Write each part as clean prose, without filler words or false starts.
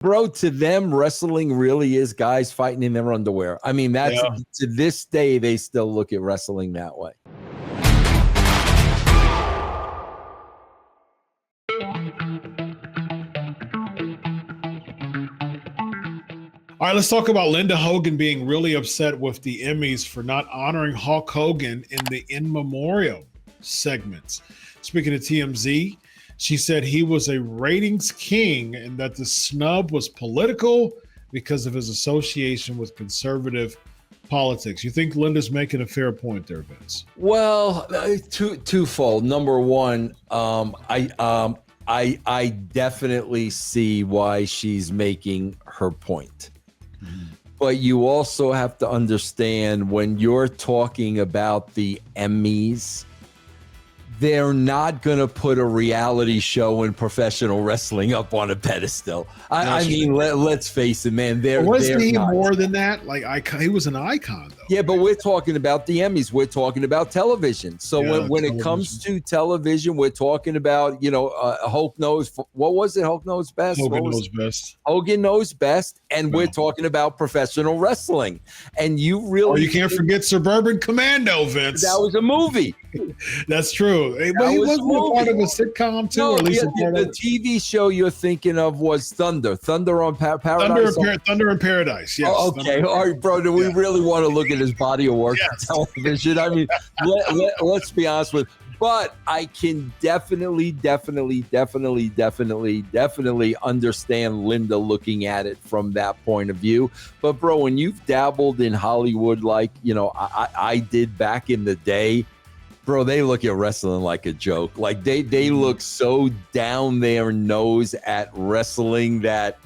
Bro, to them, wrestling really is guys fighting in their underwear. I mean, that's to this day, they still look at wrestling that way. All right, let's talk about Linda Hogan being really upset with the Emmys for not honoring Hulk Hogan in the In Memoriam segments. Speaking of TMZ, she said he was a ratings king and that the snub was political because of his association with conservative politics. You think Linda's making a fair point there, Vince? Well, twofold. Number one, I definitely see why she's making her point. But you also have to understand when you're talking about the Emmys, they're not going to put a reality show in professional wrestling up on a pedestal. I mean, let's face it, man. Wasn't he more than that? Like, he was an icon, though. Yeah, but we're talking about the Emmys. We're talking about television. So when it comes to television, we're talking about, Hulk knows. What was it? Hulk knows best. Hogan knows best. Hogan knows best. And we're talking about professional wrestling. And you really. You can't forget Suburban Commando, Vince. That was a movie. That's true. But he wasn't a part of a sitcom, too? No, or at least the TV show you're thinking of was Thunder. Thunder on Paradise. Thunder in Paradise, yes. Oh, okay. All right, bro. Do we really want to look at his body of work on television? I mean, let's be honest with you. But I can definitely understand Linda looking at it from that point of view. But, bro, when you've dabbled in Hollywood like, I did back in the day, bro, they look at wrestling like a joke. Like they look so down their nose at wrestling that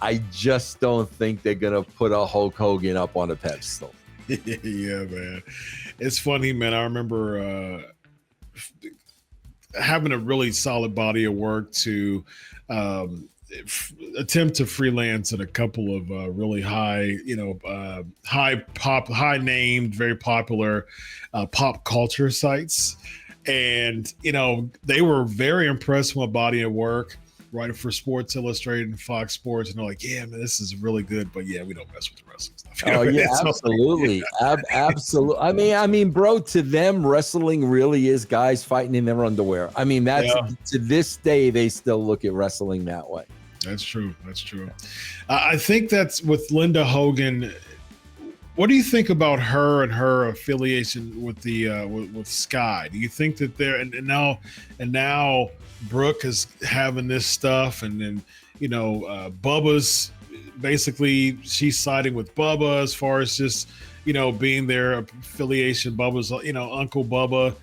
I just don't think they're going to put a Hulk Hogan up on a pedestal. Yeah, man. It's funny, man. I remember having a really solid body of work to attempt to freelance at a couple of really high named, very popular pop culture sites. And, they were very impressed with my body of work, writing for Sports Illustrated and Fox Sports. And they're like, yeah, man, this is really good. But yeah, we don't mess with the wrestling stuff. Oh, yeah, absolutely. Absolutely. I mean, bro, to them, wrestling really is guys fighting in their underwear. I mean, that's to this day, they still look at wrestling that way. That's true. I think that's with Linda Hogan. What do you think about her and her affiliation with the with Sky? Do you think that they're and now Brooke is having this stuff, and then Bubba's basically she's siding with Bubba as far as just being their affiliation. Bubba's Uncle Bubba,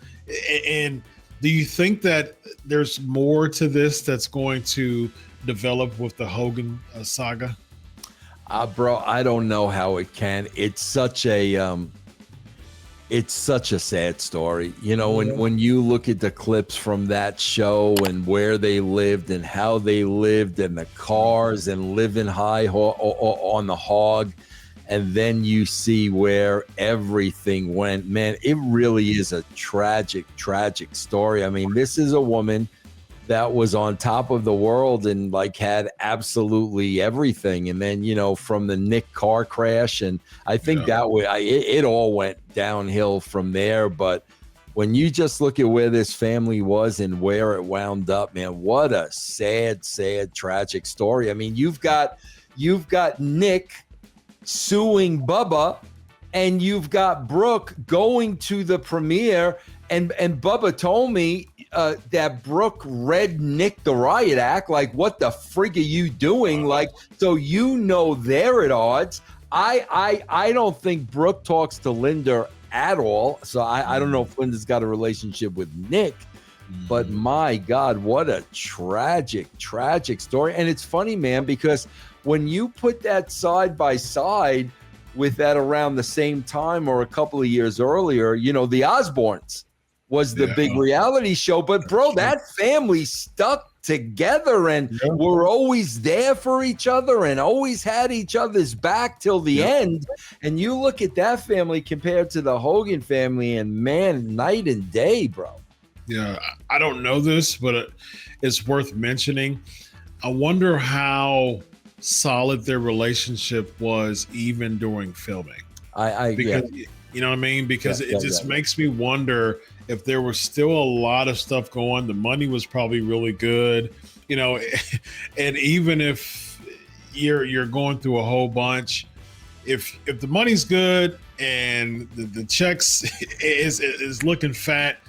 and do you think that there's more to this that's going to develop with the Hogan saga? Bro, I don't know how it can. It's such a sad story. When you look at the clips from that show and where they lived and how they lived and the cars and living high on the hog, and then you see where everything went, man, it really is a tragic story. I mean, this is a woman that was on top of the world and had absolutely everything. And then, from the Nick car crash, and I think that way it all went downhill from there. But when you just look at where this family was and where it wound up, man, what a sad, tragic story. I mean, you've got Nick suing Bubba, and you've got Brooke going to the premiere, and Bubba told me that Brooke read Nick the Riot Act. Like, what the frig are you doing? Like, so they're at odds. I don't think Brooke talks to Linda at all. So I don't know if Linda's got a relationship with Nick. But my God, what a tragic story. And it's funny, man, because when you put that side by side with that around the same time or a couple of years earlier, the Osbournes was the big reality show. But, bro, that family stuck together and were always there for each other and always had each other's back till the end. And you look at that family compared to the Hogan family, and, man, night and day, bro. Yeah, I don't know this, but it's worth mentioning. I wonder how solid their relationship was even during filming. Because you know what I mean? Because it just makes me wonder if there was still a lot of stuff going. The money was probably really good, you know, and even if you're going through a whole bunch, if the money's good and the checks is looking fat,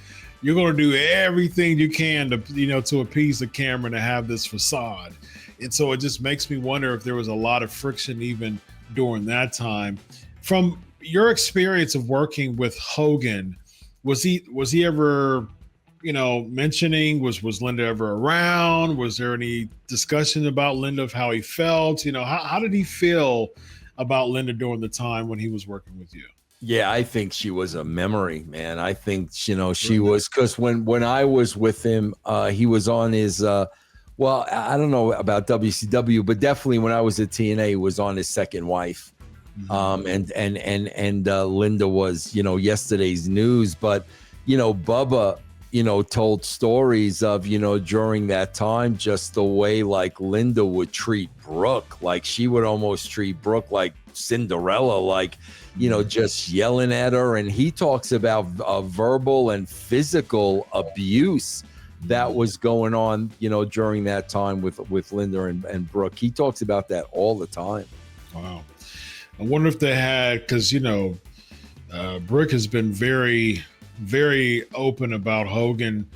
you're going to do everything you can to appease the camera and to have this facade. And so it just makes me wonder if there was a lot of friction even during that time. From your experience of working with Hogan, was he ever, mentioning, was Linda ever around? Was there any discussion about Linda, of how he felt? How did he feel about Linda during the time when he was working with you? Yeah, I think she was a memory, man. I think, she was, because when I was with him, he was on his, well, I don't know about WCW, but definitely when I was at TNA, he was on his second wife. And Linda was, yesterday's news, but, Bubba, told stories of, during that time, just the way like Linda would treat Brooke. Like she would almost treat Brooke like Cinderella, like, just yelling at her. And he talks about verbal and physical abuse that was going on, during that time with Linda and Brooke. He talks about that all the time. Wow. I wonder if they had, because, Brooke has been very, very open about Hogan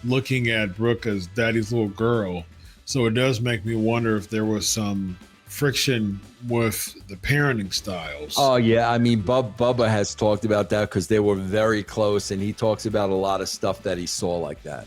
looking at Brooke as daddy's little girl. So it does make me wonder if there was some friction with the parenting styles. Oh, yeah. I mean, Bubba has talked about that because they were very close, and he talks about a lot of stuff that he saw like that.